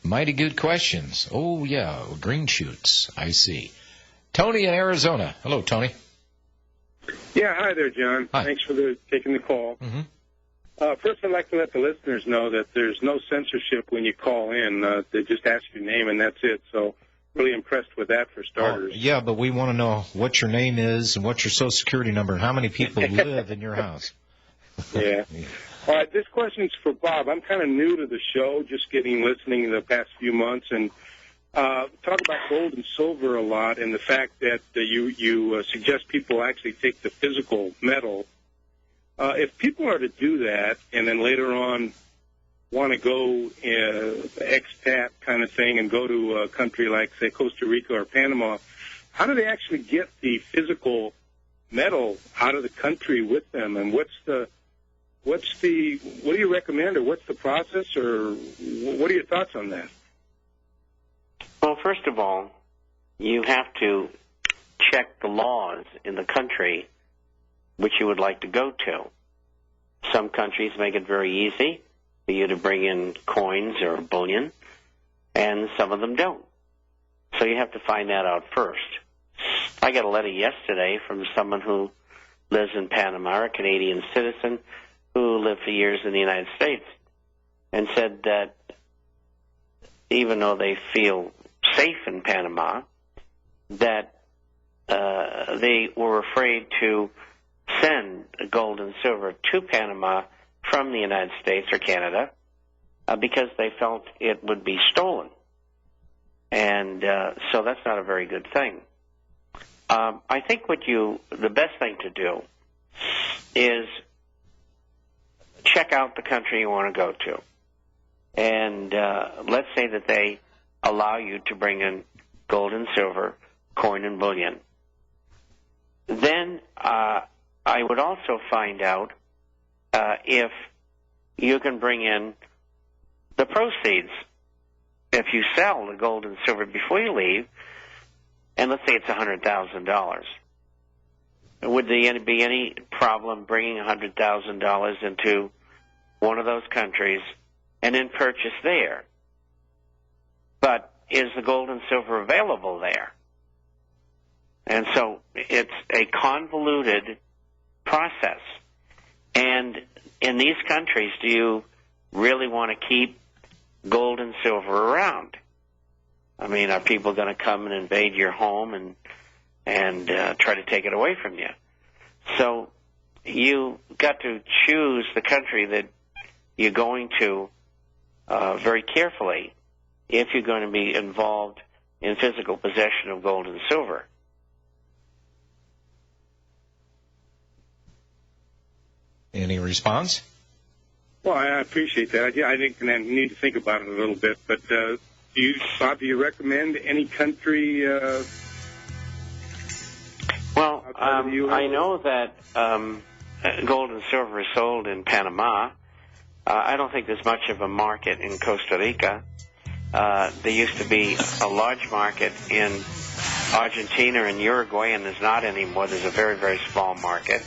Mighty good questions. Oh, yeah, green shoots. I see. Tony in Arizona. Hello, Tony. Yeah, hi there, John. Hi. Thanks for taking the call. Mm-hmm. First, I'd like to let the listeners know that there's no censorship when you call in. They just ask your name, and that's it. So really impressed with that for starters. Yeah, but we want to know what your name is and what's your Social Security number and how many people live in your house. Yeah. All right, this question's for Bob. I'm kind of new to the show, just listening the past few months, and talk about gold and silver a lot, and the fact that you suggest people actually take the physical metal. If people are to do that, and then later on want to go expat kind of thing and go to a country like, say, Costa Rica or Panama, how do they actually get the physical metal out of the country with them? And what do you recommend, or what's the process, or what are your thoughts on that? Well, first of all, you have to check the laws in the country which you would like to go to. Some countries make it very easy for you to bring in coins or bullion, and some of them don't. So you have to find that out first. I got a letter yesterday from someone who lives in Panama, a Canadian citizen who lived for years in the United States, and said that even though they feel safe in Panama, that they were afraid to send gold and silver to Panama from the United States or Canada because they felt it would be stolen. And so that's not a very good thing. I think the best thing to do is check out the country you want to go to. And let's say that they allow you to bring in gold and silver, coin and bullion. Then I would also find out if you can bring in the proceeds. If you sell the gold and silver before you leave, and let's say it's $100,000, would there be any problem bringing $100,000 into one of those countries and then purchase there? But is the gold and silver available there? And so it's a convoluted process. And in these countries, do you really want to keep gold and silver around? I mean, are people going to come and invade your home and try to take it away from you? So you got to choose the country that you're going to very carefully if you're going to be involved in physical possession of gold and silver. Any response? Well, I appreciate that. I think I need to think about it a little bit. But Bob, do you recommend any country? Well, I know that gold and silver is sold in Panama. I don't think there's much of a market in Costa Rica. There used to be a large market in Argentina and Uruguay, and there's not anymore. There's a very, very small market.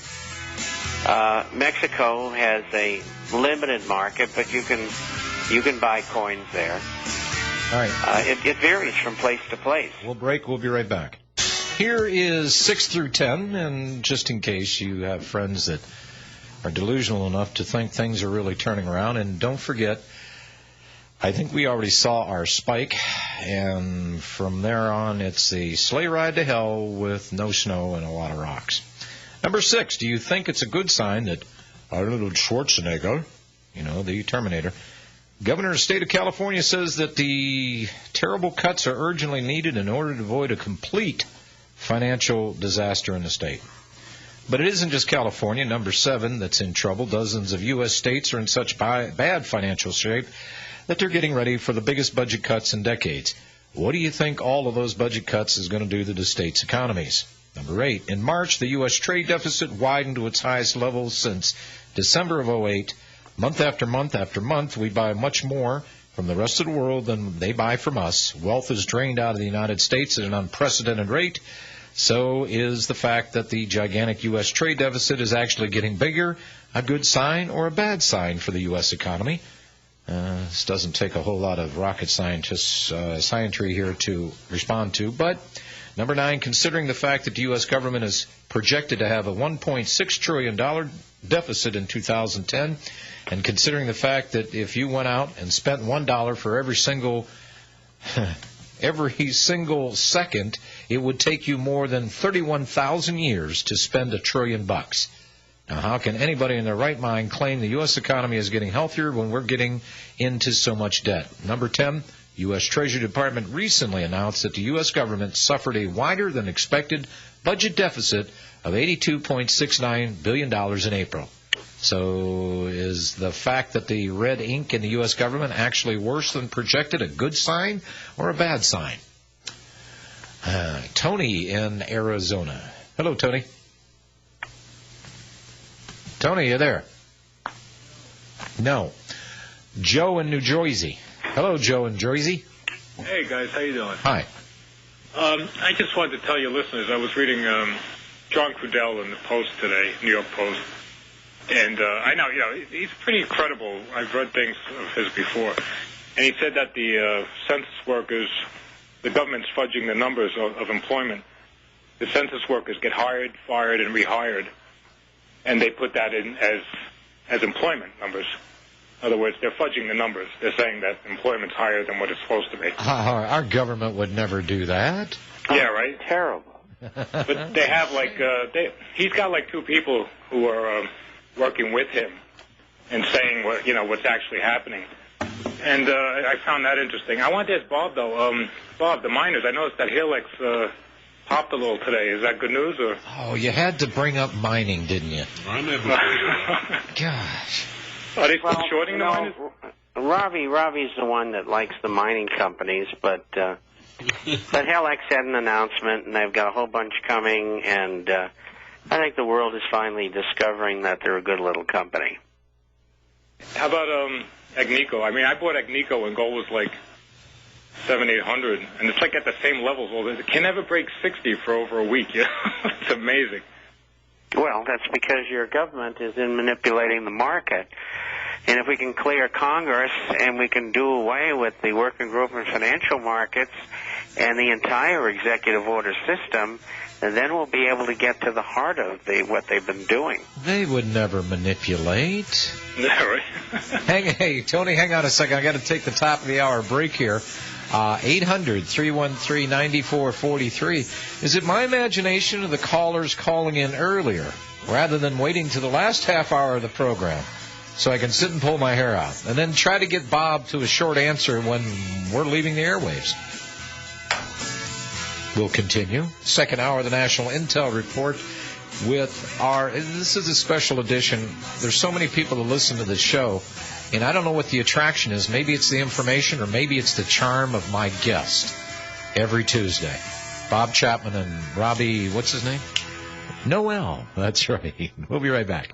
Mexico has a limited market, but you can buy coins there. All right. It varies from place to place. We'll break. We'll be right back. Here is 6 through 10, and just in case you have friends that are delusional enough to think things are really turning around, and don't forget, I think we already saw our spike, and from there on it's a sleigh ride to hell with no snow and a lot of rocks. Number 6, do you think it's a good sign that Arnold Schwarzenegger, the Terminator, Governor of the state of California, says that the terrible cuts are urgently needed in order to avoid a complete financial disaster in the state? But it isn't just California, number 7, that's in trouble. Dozens of U.S. states are in such bad financial shape that they're getting ready for the biggest budget cuts in decades. What do you think all of those budget cuts is going to do to the state's economies? Number 8, in March, the U.S. trade deficit widened to its highest level since December of 2008. Month after month after month, we buy much more from the rest of the world than they buy from us. Wealth is drained out of the United States at an unprecedented rate. So is the fact that the gigantic U.S. trade deficit is actually getting bigger a good sign or a bad sign for the U.S. economy? This doesn't take a whole lot of rocket scientry here to respond to. But number 9, considering the fact that the U.S. government is projected to have a $1.6 trillion deficit in 2010, and considering the fact that if you went out and spent $1 for every single second, it would take you more than 31,000 years to spend $1 trillion. Now, how can anybody in their right mind claim the U.S. economy is getting healthier when we're getting into so much debt? Number 10, U.S. Treasury Department recently announced that the U.S. government suffered a wider than expected budget deficit of $82.69 billion in April. So is the fact that the red ink in the U.S. government actually worse than projected a good sign or a bad sign? Tony in Arizona. Hello, Tony. Tony, you there? No. Joe in New Jersey. Hello, Joe in Jersey. Hey, guys. How you doing? Hi. I just wanted to tell your listeners, I was reading John Crudell in the Post today, New York Post. And I know, he's pretty credible. I've read things of his before. And he said that the census workers, the government's fudging the numbers of employment. The census workers get hired, fired, and rehired. And they put that in as employment numbers. In other words, they're fudging the numbers. They're saying that employment's higher than what it's supposed to be. Our government would never do that. Yeah, right? Terrible. But they have, he's got, 2 people who are working with him and saying, what's actually happening. And I found that interesting. I wanted to ask Bob, though. Bob, the miners, I noticed that Helix popped a little today. Is that good news? Or? Oh, you had to bring up mining, didn't you? I never Gosh. Are they still shorting the miners? Robbie's the one that likes the mining companies, but Helix had an announcement, and they've got a whole bunch coming, and I think the world is finally discovering that they're a good little company. How about Agnico? I mean, I bought Agnico when gold was like 700-800, and it's at the same levels. Well, it can never break 60 for over a week. It's amazing. Well, that's because your government is in manipulating the market. And if we can clear Congress and we can do away with the working group in financial markets and the entire executive order system, then we'll be able to get to the heart of what they've been doing. They would never manipulate. Yeah, right. Hey, Tony, hang on a second. I got to take the top of the hour break here. 800-313-9443. Is it my imagination or the callers calling in earlier rather than waiting to the last half hour of the program so I can sit and pull my hair out and then try to get Bob to a short answer when we're leaving the airwaves? We'll continue. Second hour of the National Intel Report with this is a special edition. There's so many people that listen to this show, and I don't know what the attraction is. Maybe it's the information, or maybe it's the charm of my guest every Tuesday. Bob Chapman and Robbie, what's his name? Noel. That's right. We'll be right back.